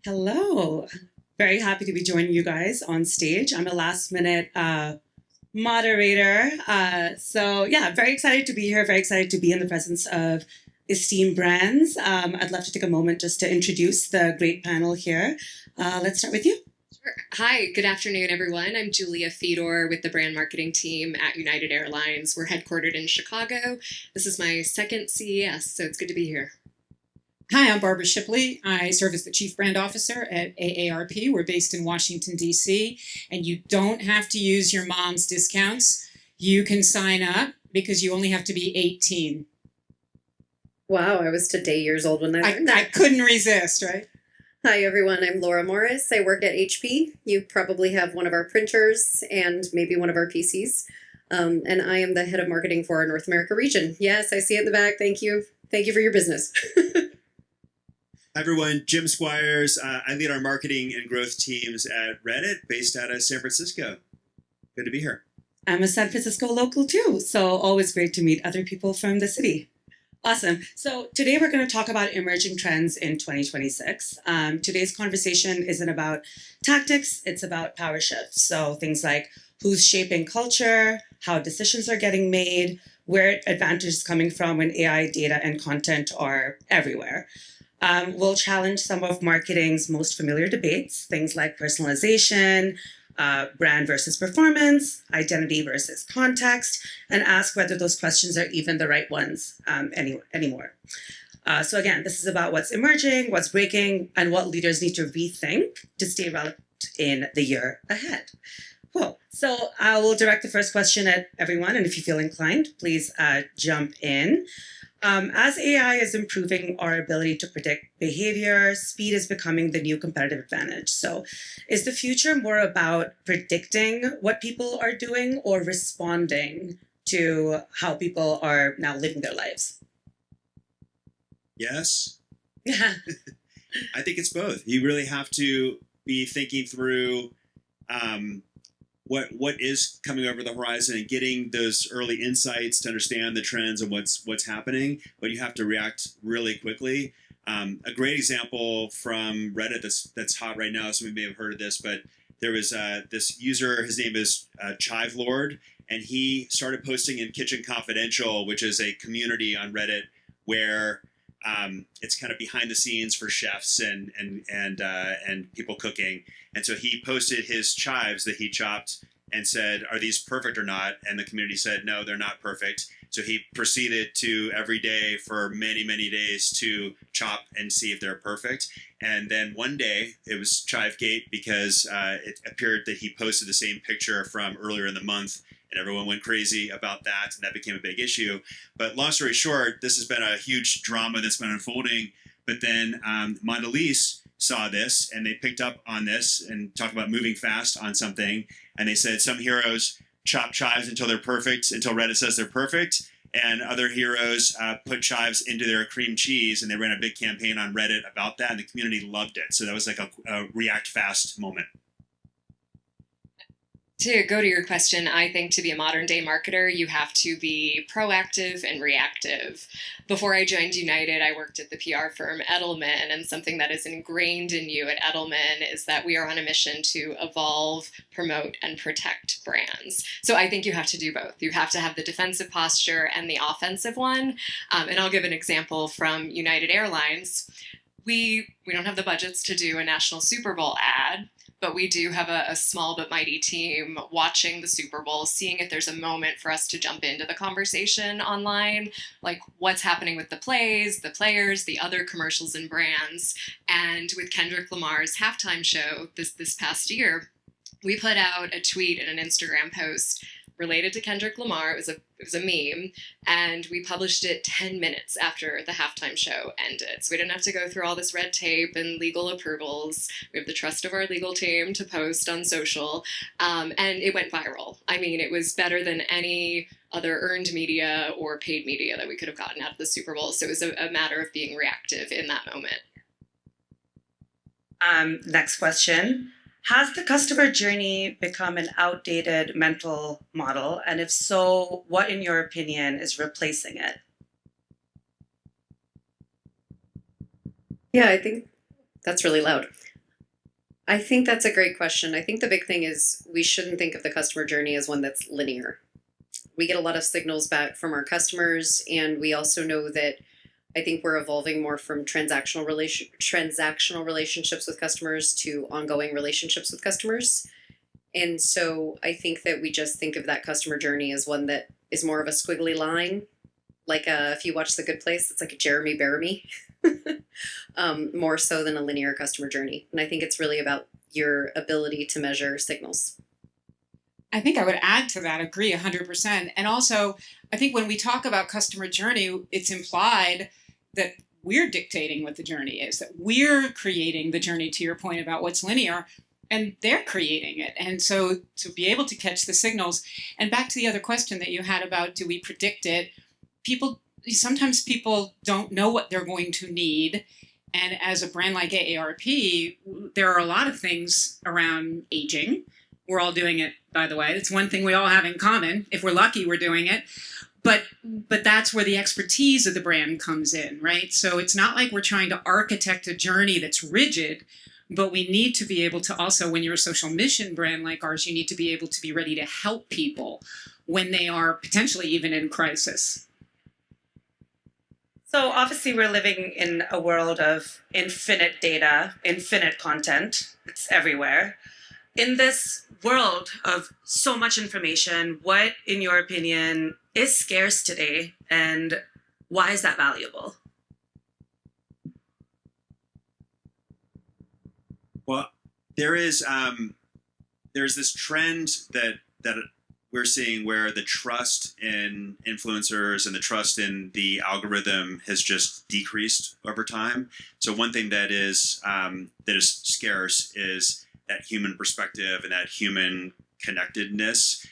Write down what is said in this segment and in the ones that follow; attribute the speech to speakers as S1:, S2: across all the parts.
S1: Hello. Very happy to be joining you guys on stage. I'm a last minute moderator. So, very excited to be here, very excited to be in the presence of esteemed brands. I'd love to take a moment just to introduce the great panel here. Let's start with you.
S2: Sure. Hi, good afternoon, everyone. I'm Julia Fedor with the brand marketing team at United Airlines. We're headquartered in Chicago. This is my second CES, so it's good to be here.
S3: Hi, I'm Barbara Shipley. I serve as the Chief Brand Officer at AARP. We're based in Washington, D.C., and you don't have to use your mom's discounts. You can sign up because you only have to be 18.
S4: Wow, I was today years old when I learned that.
S3: I couldn't resist, right?
S4: Hi, everyone. I'm Laura Morris. I work at HP. You probably have one of our printers and maybe one of our PCs. And I am the head of marketing for our North America region. Yes, I see it in the back. Thank you. Thank you for your business.
S5: Hi everyone, Jim Squires. I lead our marketing and growth teams at Reddit, based out of San Francisco. Good to be here.
S1: I'm a San Francisco local too, so always great to meet other people from the city. Awesome. So today we're going to talk about emerging trends in 2026. Today's conversation isn't about tactics, it's about power shifts. So things like who's shaping culture, how decisions are getting made, where advantage is coming from when AI data and content are everywhere. We'll challenge some of marketing's most familiar debates, things like personalization, brand versus performance, identity versus context, and ask whether those questions are even the right ones anymore. So again, this is about what's emerging, what's breaking, and what leaders need to rethink to stay relevant in the year ahead. Cool. So I will direct the first question at everyone, and if you feel inclined, please jump in. As AI is improving our ability to predict behavior, speed is becoming the new competitive advantage. So is the future more about predicting what people are doing or responding to how people are now living their lives?
S5: Yes,
S1: Yeah.
S5: I think it's both. You really have to be thinking through what is coming over the horizon and getting those early insights to understand the trends and what's happening, but you have to react really quickly. A great example from Reddit that's hot right now, some of you may have heard of this, but there was this user, his name is Chive Lord, and he started posting in Kitchen Confidential, which is a community on Reddit where it's kind of behind the scenes for chefs and people cooking. And so he posted his chives that he chopped and said, "Are these perfect or not?" And the community said, "No, they're not perfect." So he proceeded to every day for many, many days to chop and see if they're perfect. And then one day it was Chivegate because it appeared that he posted the same picture from earlier in the month, and everyone went crazy about that, and that became a big issue. But long story short, this has been a huge drama that's been unfolding. But then Mondelez saw this, and they picked up on this and talked about moving fast on something. And they said some heroes chop chives until they're perfect, until Reddit says they're perfect. And other heroes put chives into their cream cheese, and they ran a big campaign on Reddit about that, and the community loved it. So that was like a react fast moment.
S2: To go to your question, I think to be a modern day marketer, you have to be proactive and reactive. Before I joined United, I worked at the PR firm Edelman, and something that is ingrained in you at Edelman is that we are on a mission to evolve, promote, and protect brands. So I think you have to do both. You have to have the defensive posture and the offensive one. And I'll give an example from United Airlines. We don't have the budgets to do a national Super Bowl ad, but we do have a small but mighty team watching the Super Bowl, seeing if there's a moment for us to jump into the conversation online, like what's happening with the plays, the players, the other commercials and brands. And with Kendrick Lamar's halftime show this past year, we put out a tweet and an Instagram post related to Kendrick Lamar. It was a meme, and we published it 10 minutes after the halftime show ended. So we didn't have to go through all this red tape and legal approvals. We have the trust of our legal team to post on social, and it went viral. I mean, it was better than any other earned media or paid media that we could have gotten out of the Super Bowl. So it was a matter of being reactive in that moment.
S1: Next question. Has the customer journey become an outdated mental model? And if so, what, in your opinion, is replacing it?
S4: Yeah, I think that's really loud. I think that's a great question. I think the big thing is we shouldn't think of the customer journey as one that's linear. We get a lot of signals back from our customers, and we also know that I think we're evolving more from transactional relationships with customers to ongoing relationships with customers. And so I think that we just think of that customer journey as one that is more of a squiggly line. Like if you watch The Good Place, it's like a Jeremy Bearimy, more so than a linear customer journey. And I think it's really about your ability to measure signals.
S3: I think I would add to that, agree 100%. And also, I think when we talk about customer journey, it's implied that we're dictating what the journey is, that we're creating the journey, to your point about what's linear, and they're creating it. And so to be able to catch the signals, and back to the other question that you had about do we predict it, sometimes people don't know what they're going to need. And as a brand like AARP, there are a lot of things around aging. We're all doing it, by the way. It's one thing we all have in common. If we're lucky, we're doing it. But that's where the expertise of the brand comes in, right? So it's not like we're trying to architect a journey that's rigid, but we need to be able to also, when you're a social mission brand like ours, you need to be able to be ready to help people when they are potentially even in crisis.
S1: So obviously we're living in a world of infinite data, infinite content. It's everywhere. In this world of so much information, what, in your opinion, is scarce today, and why is that valuable?
S5: Well, there's this trend that we're seeing where the trust in influencers and the trust in the algorithm has just decreased over time. So one thing that is scarce is that human perspective and that human connectedness.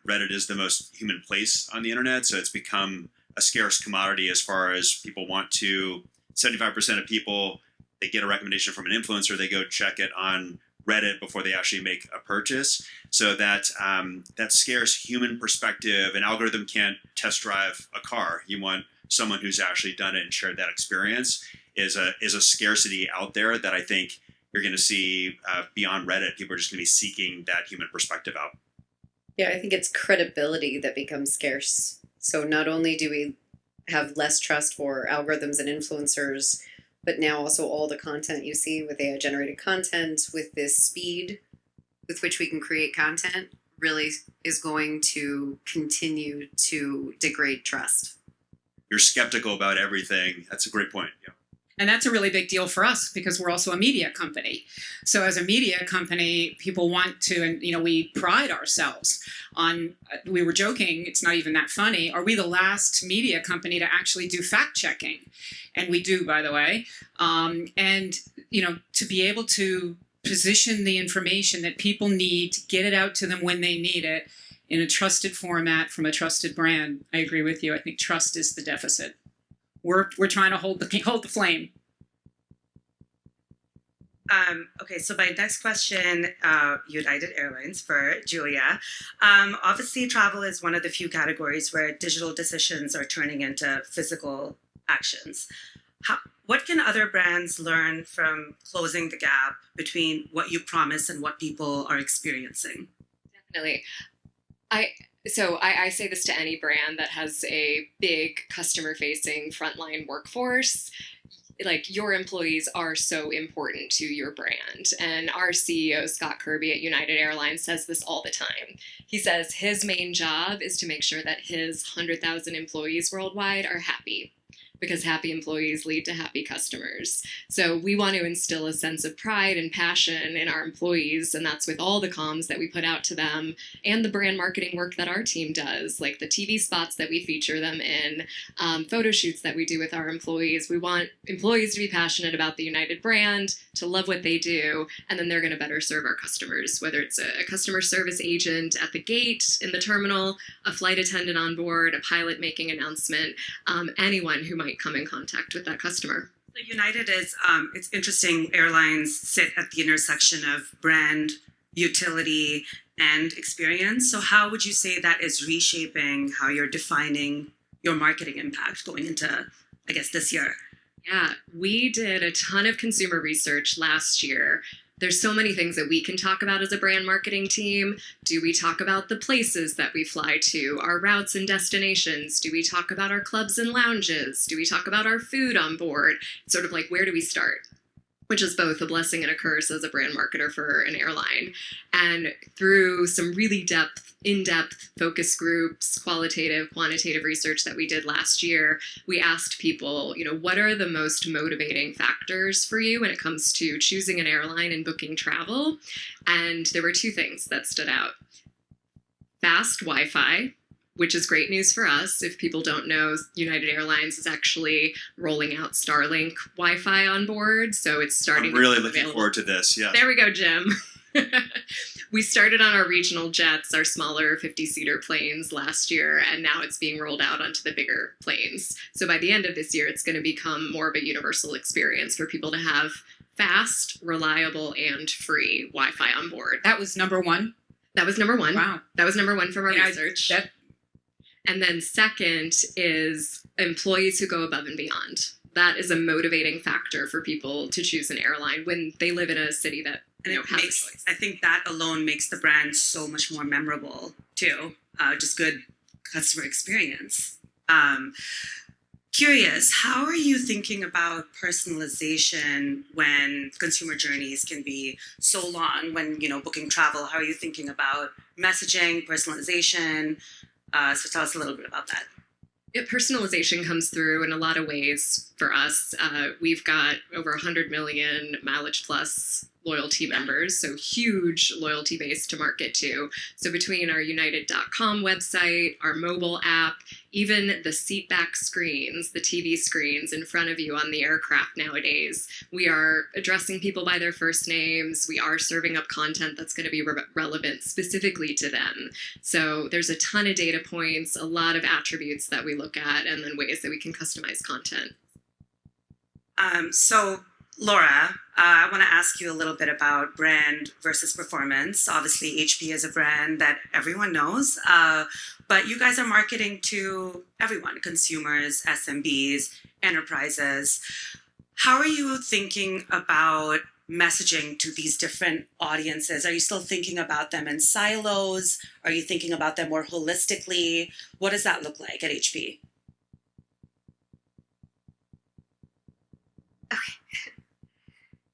S5: Reddit is the most human place on the internet, so it's become a scarce commodity as far as people want to. 75% of people, they get a recommendation from an influencer, they go check it on Reddit before they actually make a purchase. So that scarce human perspective, an algorithm can't test drive a car. You want someone who's actually done it and shared that experience. Is a scarcity out there that I think you're going to see beyond Reddit. People are just going to be seeking that human perspective out.
S4: Yeah, I think it's credibility that becomes scarce. So not only do we have less trust for algorithms and influencers, but now also all the content you see with AI generated content, with this speed with which we can create content, really is going to continue to degrade trust.
S5: You're skeptical about everything. That's a great point. Yeah.
S3: And that's a really big deal for us because we're also a media company. So as a media company, people want to, and we pride ourselves on, we were joking, it's not even that funny, are we the last media company to actually do fact checking? And we do, by the way. And to be able to position the information that people need, to get it out to them when they need it in a trusted format from a trusted brand. I agree with you. I think trust is the deficit. We're trying to hold the flame.
S1: Okay, so my next question, United Airlines for Julia. Obviously, travel is one of the few categories where digital decisions are turning into physical actions. What can other brands learn from closing the gap between what you promise and what people are experiencing?
S2: Definitely. I say this to any brand that has a big customer-facing frontline workforce. Like, your employees are so important to your brand. And our CEO, Scott Kirby at United Airlines, says this all the time. He says his main job is to make sure that his 100,000 employees worldwide are happy, because happy employees lead to happy customers. So we want to instill a sense of pride and passion in our employees, and that's with all the comms that we put out to them and the brand marketing work that our team does, like the TV spots that we feature them in, photo shoots that we do with our employees. We want employees to be passionate about the United brand, to love what they do, and then they're going to better serve our customers, whether it's a customer service agent at the gate, in the terminal, a flight attendant on board, a pilot making announcement, anyone who might come in contact with that customer.
S1: So United is, it's interesting, airlines sit at the intersection of brand, utility, and experience. So how would you say that is reshaping how you're defining your marketing impact going into, I guess, this year?
S2: Yeah, we did a ton of consumer research last year There's so many things that we can talk about as a brand marketing team. Do we talk about the places that we fly to, our routes and destinations? Do we talk about our clubs and lounges? Do we talk about our food on board? It's sort of like, where do we start? Which is both a blessing and a curse as a brand marketer for an airline. And through some really in-depth focus groups, qualitative, quantitative research that we did last year, we asked people, what are the most motivating factors for you when it comes to choosing an airline and booking travel? And there were two things that stood out. Fast Wi-Fi, which is great news for us. If people don't know, United Airlines is actually rolling out Starlink Wi-Fi on board, so it's starting.
S5: I'm really
S2: to be
S5: looking
S2: available.
S5: forward to this. Yeah.
S2: There we go, Jim. We started on our regional jets, our smaller 50-seater planes last year, and now it's being rolled out onto the bigger planes. So by the end of this year, it's going to become more of a universal experience for people to have fast, reliable, and free Wi-Fi on board.
S3: That was number one.
S2: That was number one.
S3: Wow.
S2: That was number one from our
S3: Yeah,
S2: research. And then second is employees who go above and beyond. That is a motivating factor for people to choose an airline when they live in a city that
S1: And it
S2: has
S1: makes,
S2: a choice.
S1: I think that alone makes the brand so much more memorable too. Just good customer experience. Curious, how are you thinking about personalization when consumer journeys can be so long when, booking travel? How are you thinking about messaging, personalization? So tell us a little bit about that.
S2: Personalization comes through in a lot of ways for us. We've got over 100 million Mileage Plus loyalty members, so huge loyalty base to market to. So between our United.com website, our mobile app, even the seatback screens, the TV screens in front of you on the aircraft nowadays, we are addressing people by their first names. We are serving up content that's going to be relevant specifically to them. So there's a ton of data points, a lot of attributes that we look at, and then ways that we can customize content.
S1: So Laura, I want to ask you a little bit about brand versus performance. Obviously, HP is a brand that everyone knows, but you guys are marketing to everyone, consumers, SMBs, enterprises. How are you thinking about messaging to these different audiences? Are you still thinking about them in silos? Are you thinking about them more holistically? What does that look like at HP?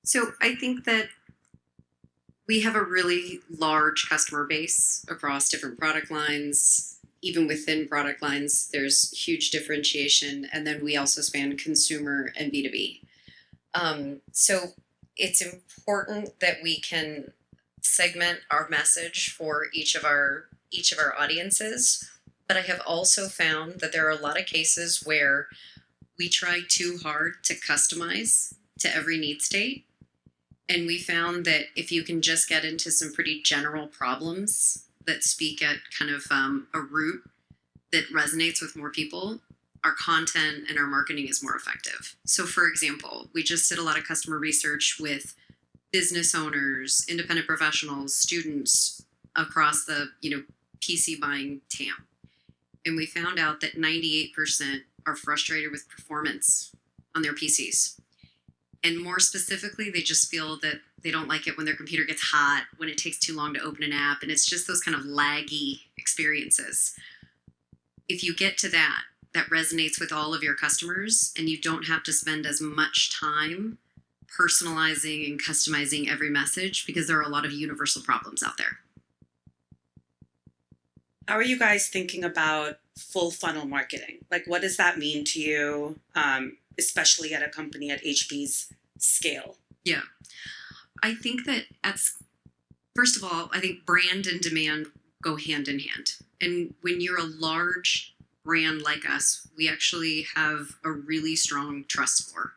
S4: So I think that we have a really large customer base across different product lines. Even within product lines, there's huge differentiation. And then we also span consumer and B2B. So it's important that we can segment our message for each of our audiences. But I have also found that there are a lot of cases where we try too hard to customize to every need state. And we found that if you can just get into some pretty general problems that speak at kind of a root that resonates with more people, our content and our marketing is more effective. So for example, we just did a lot of customer research with business owners, independent professionals, students across the PC buying TAM. And we found out that 98% are frustrated with performance on their PCs. And more specifically, they just feel that they don't like it when their computer gets hot, when it takes too long to open an app, and it's just those kind of laggy experiences. If you get to that resonates with all of your customers, and you don't have to spend as much time personalizing and customizing every message because there are a lot of universal problems out there.
S1: How are you guys thinking about full funnel marketing? Like, what does that mean to you, especially at a company at HP's scale?
S4: Yeah. I think that first of all, I think brand and demand go hand in hand. And when you're a large brand like us, we actually have a really strong trust score.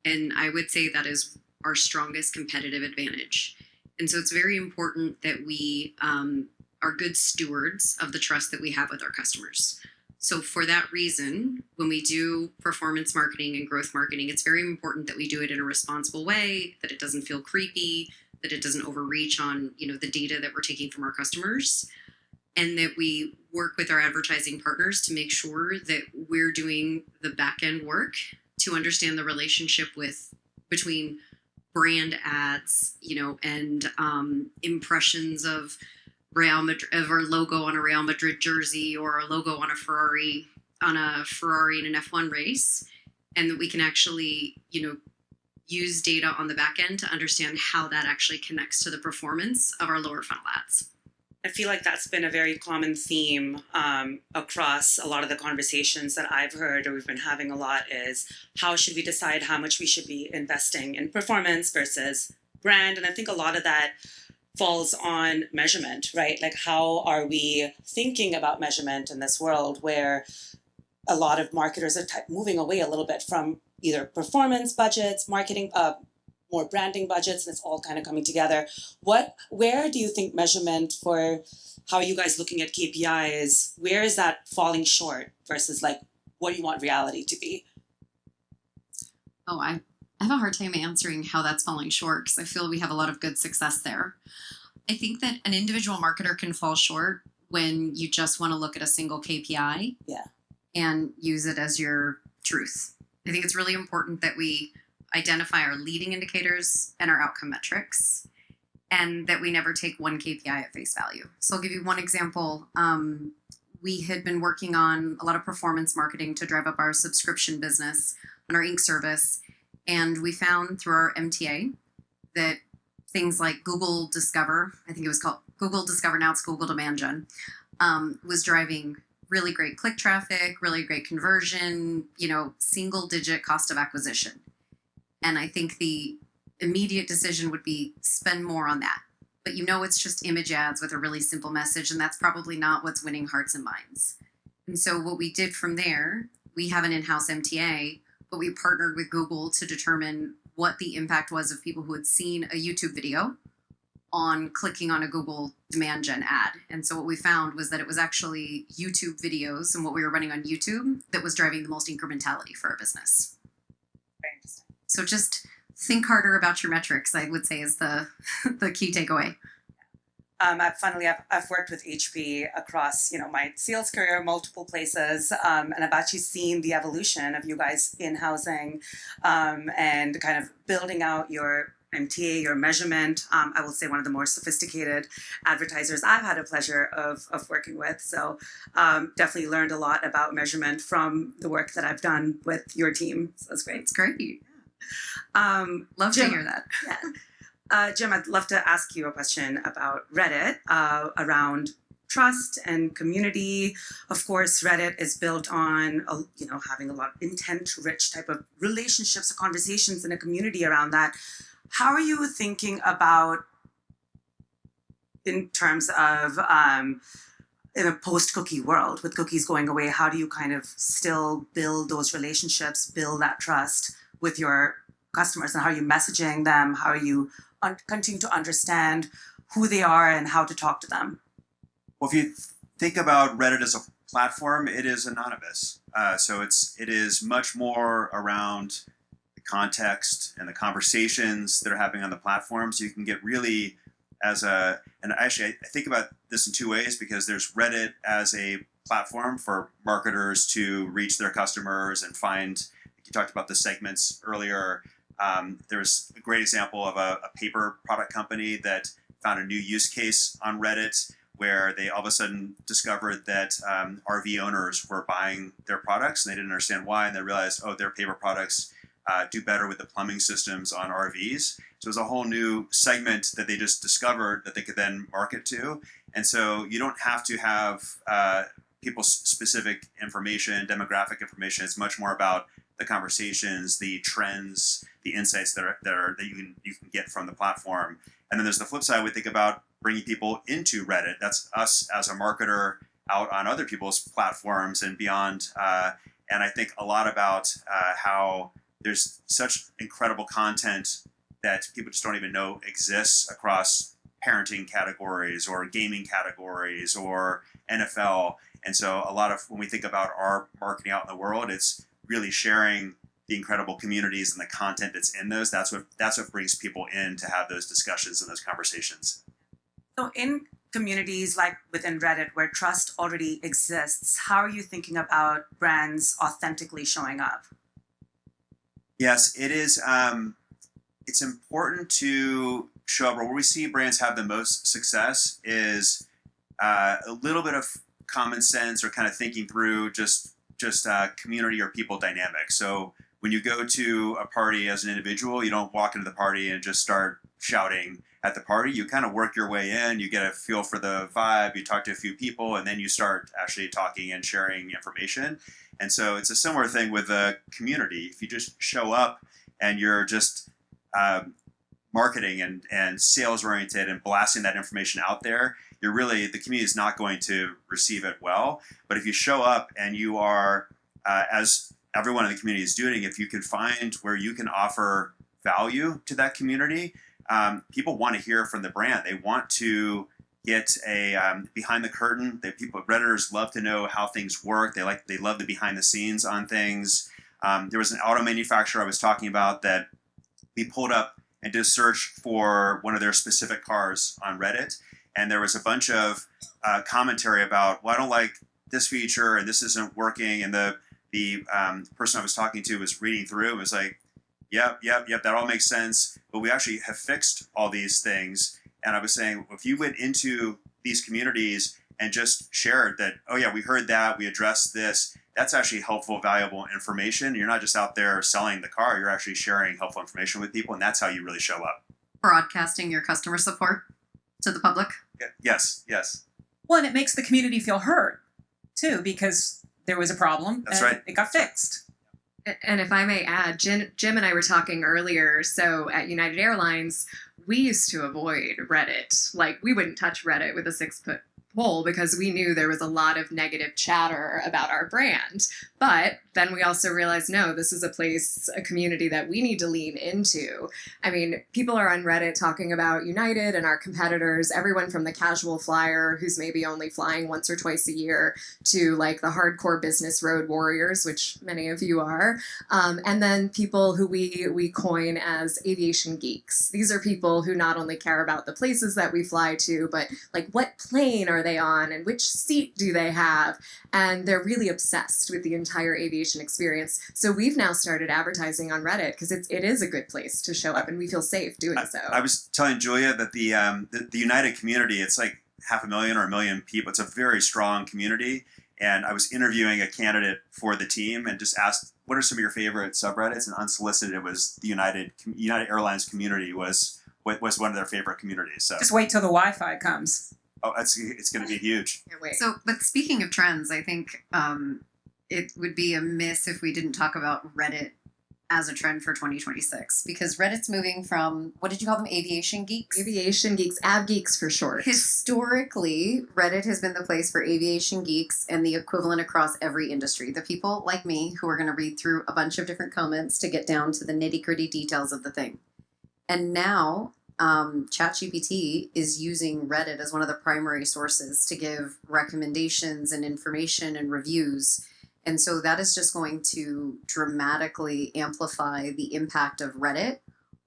S4: And I would say that is our strongest competitive advantage. And so it's very important that we are good stewards of the trust that we have with our customers. So for that reason, when we do performance marketing and growth marketing, it's very important that we do it in a responsible way, that it doesn't feel creepy, that it doesn't overreach on, the data that we're taking from our customers, and that we work with our advertising partners to make sure that we're doing the back end work to understand the relationship between brand ads, and impressions of Real Madrid, of our logo on a Real Madrid jersey or a logo on a Ferrari in an F1 race, and that we can actually, use data on the back end to understand how that actually connects to the performance of our lower funnel ads.
S1: I feel like that's been a very common theme across a lot of the conversations that I've heard or we've been having a lot is how should we decide how much we should be investing in performance versus brand? And I think a lot of that falls on measurement, right? Like how are we thinking about measurement in this world where a lot of marketers are moving away a little bit from either performance budgets, marketing, more branding budgets, and it's all kind of coming together. Where do you think measurement for how are you guys looking at KPIs, where is that falling short versus like what do you want reality to be?
S4: Oh, I have a hard time answering how that's falling short because I feel we have a lot of good success there. I think that an individual marketer can fall short when you just want to look at a single KPI and use it as your truth. I think it's really important that we identify our leading indicators and our outcome metrics, and that we never take one KPI at face value. So I'll give you one example. We had been working on a lot of performance marketing to drive up our subscription business on our Inc. service, and we found through our MTA that things like Google Discover, I think it was called Google Discover, now it's Google Demand Gen, was driving really great click traffic, really great conversion, single digit cost of acquisition. And I think the immediate decision would be spend more on that. But it's just image ads with a really simple message, and that's probably not what's winning hearts and minds. And so what we did from there, we have an in-house MTA, but we partnered with Google to determine what the impact was of people who had seen a YouTube video on clicking on a Google Demand Gen ad. And so what we found was that it was actually YouTube videos and what we were running on YouTube that was driving the most incrementality for our business.
S1: Very interesting.
S4: So just think harder about your metrics, I would say, is the key takeaway.
S1: I've worked with HP across, my sales career, multiple places, and I've actually seen the evolution of you guys in-housing and kind of building out your MTA, your measurement. I will say one of the more sophisticated advertisers I've had a pleasure of working with. So definitely learned a lot about measurement from the work that I've done with your team. So it's great.
S4: It's great. Love
S1: Jim,
S4: to hear that.
S1: Yeah. Jim, I'd love to ask you a question about Reddit around trust and community. Of course, Reddit is built on, having a lot of intent-rich type of relationships or conversations in a community around that. How are you thinking about, in terms of in a post-cookie world, with cookies going away, how do you kind of still build those relationships, build that trust with your customers, and how are you messaging them? How are you continue to understand who they are and how to talk to them?
S5: Well, if you think about Reddit as a platform, it is anonymous. So it is much more around the context and the conversations that are happening on the platform. So you can get really and actually I think about this in two ways, because there's Reddit as a platform for marketers to reach their customers and find, you talked about the segments earlier. There's a great example of a paper product company that found a new use case on Reddit where they all of a sudden discovered that RV owners were buying their products and they didn't understand why, and they realized, their paper products do better with the plumbing systems on RVs. So it was a whole new segment that they just discovered that they could then market to. And so you don't have to have people's specific information, demographic information. It's much more about the conversations, the trends, the insights that you can get from the platform. And then there's the flip side. We think about bringing people into Reddit. That's us as a marketer out on other people's platforms and beyond. And I think a lot about how there's such incredible content that people just don't even know exists across parenting categories or gaming categories or NFL. And so a lot of when we think about our marketing out in the world, it's really sharing the incredible communities and the content that's in those. That's what brings people in to have those discussions and those conversations.
S1: So in communities like within Reddit where trust already exists, how are you thinking about brands authentically showing up?
S5: Yes, it is. it's important to show up. Where we see brands have the most success is a little bit of common sense or kind of thinking through just community or people dynamics. So when you go to a party as an individual, you don't walk into the party and just start shouting at the party. You kind of work your way in, you get a feel for the vibe, you talk to a few people, and then you start actually talking and sharing information. And so it's a similar thing with a community. If you just show up and you're just marketing and sales oriented and blasting that information out there, the community is not going to receive it well. But if you show up and you are, as everyone in the community is doing, if you can find where you can offer value to that community, people want to hear from the brand. They want to get a behind the curtain. Redditors love to know how things work. They love the behind the scenes on things. There was an auto manufacturer I was talking about that we pulled up and did a search for one of their specific cars on Reddit, and there was a bunch of commentary about, well, I don't like this feature and this isn't working. And the person I was talking to was reading through and was like, yep, that all makes sense. But we actually have fixed all these things. And I was saying, if you went into these communities and just shared that, oh yeah, we heard that, we addressed this, that's actually helpful, valuable information. You're not just out there selling the car, you're actually sharing helpful information with people. And that's how you really show up.
S6: Broadcasting your customer support to the public.
S5: Yeah. Yes.
S3: Well, and it makes the community feel heard too, because there was a problem.
S5: That's
S3: and
S5: right.
S3: It got fixed.
S2: And if I may add, Jim and I were talking earlier. So at United Airlines, we used to avoid Reddit. Like, we wouldn't touch Reddit with a 6-foot pole because we knew there was a lot of negative chatter about our brand. But then we also realized, no, this is a place, a community that we need to lean into. I mean, people are on Reddit talking about United and our competitors, everyone from the casual flyer who's maybe only flying once or twice a year to like the hardcore business road warriors, which many of you are. And then people who we coin as aviation geeks. These are people who not only care about the places that we fly to, but like what plane are they on and which seat do they have? And they're really obsessed with the entire aviation experience. So we've now started advertising on Reddit because it is a good place to show up and we feel safe doing so.
S5: I was telling Julia that the United community, it's like 500,000 or 1 million people. It's a very strong community. And I was interviewing a candidate for the team and just asked, what are some of your favorite subreddits? And unsolicited, it was the United Airlines community was one of their favorite communities. So
S3: Just wait till the Wi-Fi comes.
S5: oh, it's going to be huge.
S2: Can't wait.
S6: So, but speaking of trends, I think it would be a miss if we didn't talk about Reddit as a trend for 2026, because Reddit's moving from, what did you call them, aviation geeks?
S2: Aviation geeks, av geeks for short.
S6: Historically, Reddit has been the place for aviation geeks and the equivalent across every industry. The people like me who are going to read through a bunch of different comments to get down to the nitty-gritty details of the thing. And now ChatGPT is using Reddit as one of the primary sources to give recommendations and information and reviews. And so that is just going to dramatically amplify the impact of Reddit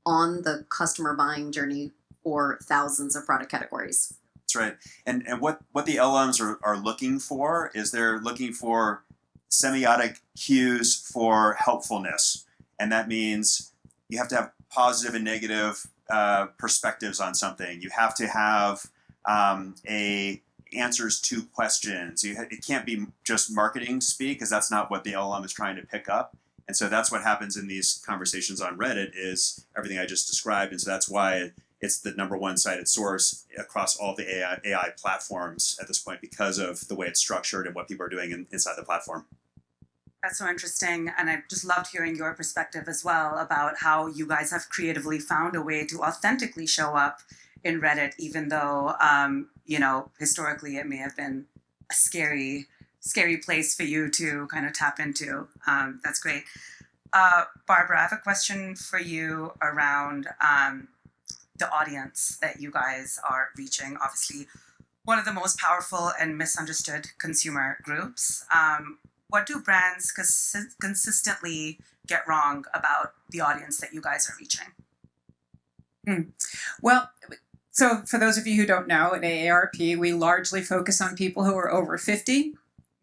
S6: on the customer buying journey for thousands of product categories.
S5: That's right. And what the LLMs are looking for is they're looking for semiotic cues for helpfulness. And that means you have to have positive and negative perspectives on something. You have to have answers to questions. It can't be just marketing speak, because that's not what the LLM is trying to pick up. And so that's what happens in these conversations on Reddit, is everything I just described. And so that's why it's the number one cited source across all the AI platforms at this point, because of the way it's structured and what people are doing inside the platform.
S1: That's so interesting, and I just loved hearing your perspective as well about how you guys have creatively found a way to authentically show up in Reddit, even though, historically it may have been a scary place for you to kind of tap into. That's great. Barbara, I have a question for you around the audience that you guys are reaching. Obviously, one of the most powerful and misunderstood consumer groups. What do brands consistently get wrong about the audience that you guys are reaching?
S3: Well, so for those of you who don't know, at AARP, we largely focus on people who are over 50.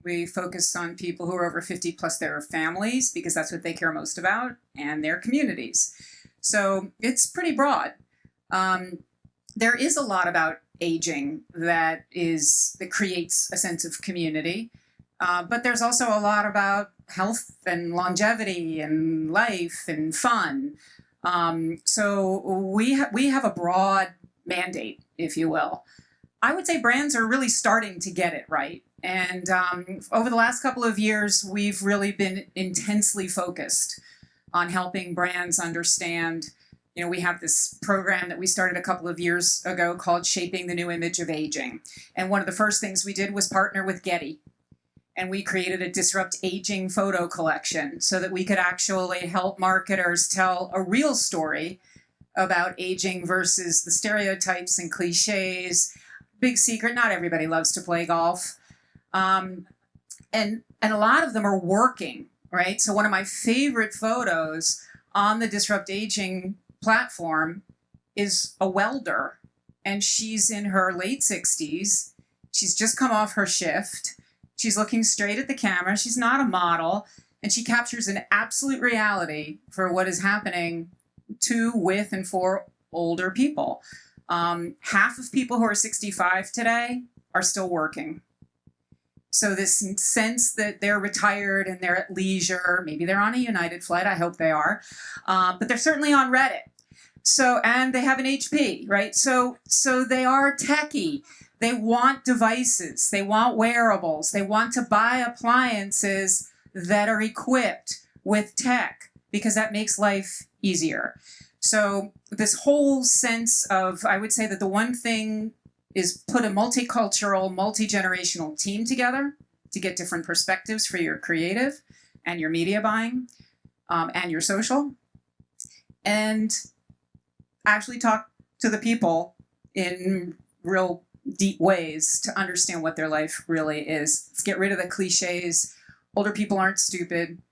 S3: We focus on people who are over 50 plus their families, because that's what they care most about, and their communities. So it's pretty broad. There is a lot about aging that creates a sense of community, but there's also a lot about health and longevity and life and fun. So we have a broad mandate, if you will. I would say brands are really starting to get it right. And over the last couple of years, we've really been intensely focused on helping brands understand. We have this program that we started a couple of years ago called Shaping the New Image of Aging. And one of the first things we did was partner with Getty. And we created a Disrupt Aging photo collection so that we could actually help marketers tell a real story about aging versus the stereotypes and cliches. Big secret, not everybody loves to play golf. And a lot of them are working, right? So one of my favorite photos on the Disrupt Aging platform is a welder, and she's in her late 60s. She's just come off her shift. She's looking straight at the camera. She's not a model, and she captures an absolute reality for what is happening to, with, and for older people. Half of people who are 65 today are still working. So this sense that they're retired and they're at leisure, maybe they're on a United flight, I hope they are, but they're certainly on Reddit. So, and they have an HP, right? So they are techie. They want devices. They want wearables. They want to buy appliances that are equipped with tech because that makes life easier. So this whole sense of, I would say that the one thing is put a multicultural, multi-generational team together to get different perspectives for your creative and your media buying and your social, and actually talk to the people in real deep ways to understand what their life really is. Let's get rid of the cliches. Older people aren't stupid.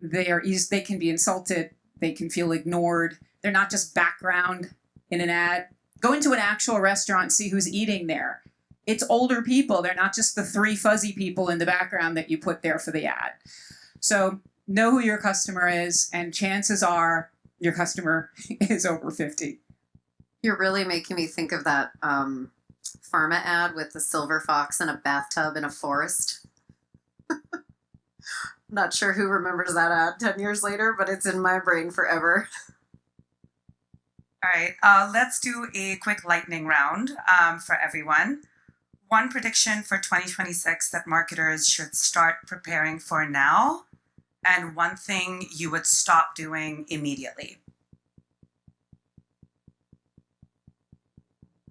S3: They can be insulted. They can feel ignored. They're not just background in an ad. Go into an actual restaurant, see who's eating there. It's older people. They're not just the three fuzzy people in the background that you put there for the ad. So know who your customer is, and chances are your customer is over 50.
S6: You're really making me think of that pharma ad with the silver fox in a bathtub in a forest. Not sure who remembers that ad 10 years later, but it's in my brain forever.
S1: All right, let's do a quick lightning round for everyone. One prediction for 2026 that marketers should start preparing for now, and one thing you would stop doing immediately.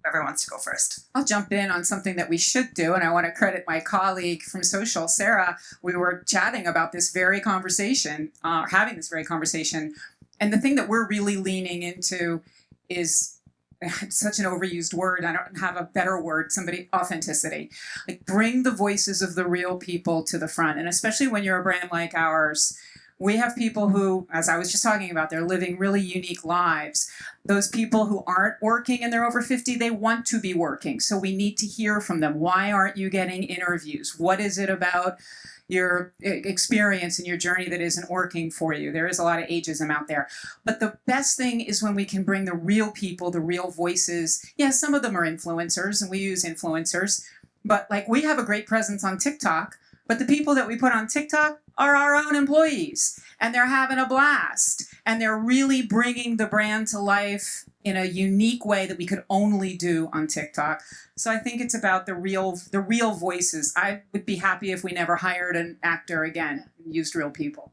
S1: Whoever wants to go first.
S3: I'll jump in on something that we should do, and I want to credit my colleague from social, Sarah. We were chatting about this very conversation, having this very conversation, and the thing that we're really leaning into is such an overused word. I don't have a better word. Authenticity. Like, bring the voices of the real people to the front, and especially when you're a brand like ours. We have people who, as I was just talking about, they're living really unique lives. Those people who aren't working and they're over 50, they want to be working. So we need to hear from them. Why aren't you getting interviews? What is it about your experience and your journey that isn't working for you? There is a lot of ageism out there. But the best thing is when we can bring the real people, the real voices. Yes, some of them are influencers, and we use influencers. But like, we have a great presence on TikTok, but the people that we put on TikTok are our own employees, and they're having a blast, and they're really bringing the brand to life in a unique way that we could only do on TikTok. So I think it's about the real voices. I would be happy if we never hired an actor again and used real people.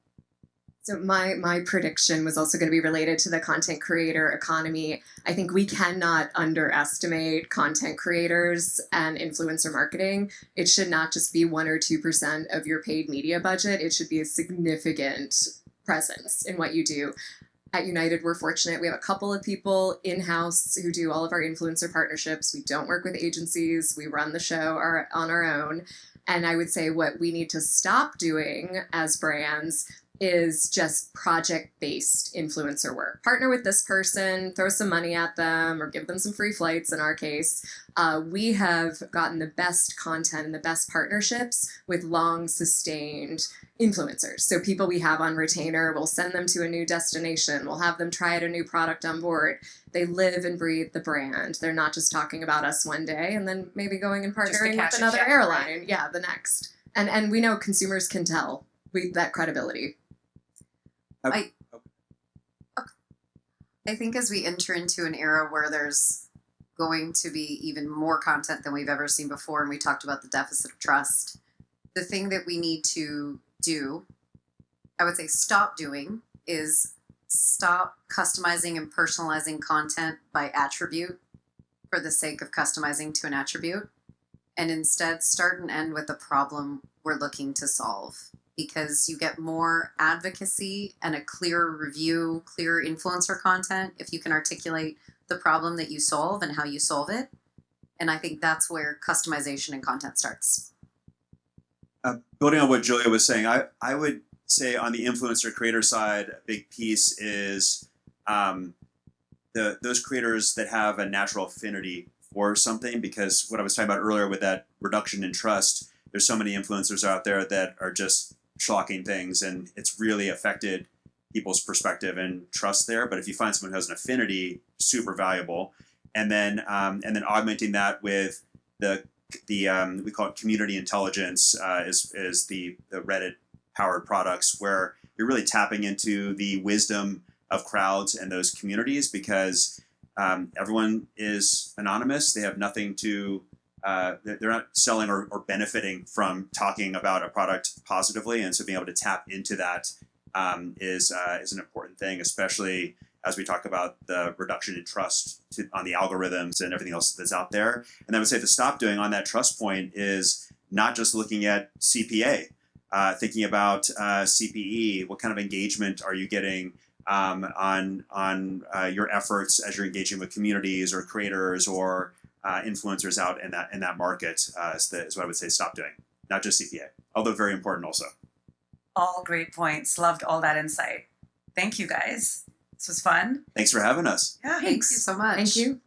S2: So my prediction was also going to be related to the content creator economy. I think we cannot underestimate content creators and influencer marketing. It should not just be 1 or 2% of your paid media budget. It should be a significant presence in what you do. At United, we're fortunate. We have a couple of people in-house who do all of our influencer partnerships. We don't work with agencies. We run the show on our own. And I would say what we need to stop doing as brands is just project-based influencer work. Partner with this person, throw some money at them, or give them some free flights in our case. We have gotten the best content and the best partnerships with long, sustained influencers. So people we have on retainer, we'll send them to a new destination, we'll have them try out a new product on board. They live and breathe the brand. They're not just talking about us one day and then maybe going and partnering
S7: cash
S2: with
S7: a
S2: another
S7: check,
S2: airline.
S7: right?
S2: Yeah, the next. And we know consumers can tell that credibility.
S6: I think as we enter into an era where there's going to be even more content than we've ever seen before, and we talked about the deficit of trust, the thing that we need to do, I would say stop doing, is stop customizing and personalizing content by attribute for the sake of customizing to an attribute, and instead start and end with the problem we're looking to solve. Because you get more advocacy and a clearer review, clearer influencer content if you can articulate the problem that you solve and how you solve it. And I think that's where customization and content starts.
S5: Building on what Julia was saying, I would say on the influencer creator side, a big piece is those creators that have a natural affinity for something, because what I was talking about earlier with that reduction in trust, there's so many influencers out there that are just shocking things, and it's really affected people's perspective and trust there. But if you find someone who has an affinity, super valuable. And then augmenting that with the we call it community intelligence, is the Reddit powered products, where you're really tapping into the wisdom of crowds and those communities, because everyone is anonymous. They have nothing to they're not selling or benefiting from talking about a product positively, and so being able to tap into that is an important thing, especially as we talk about the reduction in trust on the algorithms and everything else that's out there. And I would say to stop doing on that trust point is not just looking at CPA, thinking about CPE. What kind of engagement are you getting on your efforts as you're engaging with communities or creators or influencers out in that market? Is what I would say stop doing, not just CPA, although very important also.
S7: All great points. Loved all that insight. Thank you guys. This was fun.
S5: Thanks for having us.
S7: Yeah.
S6: Thank you so much.
S2: Thank you.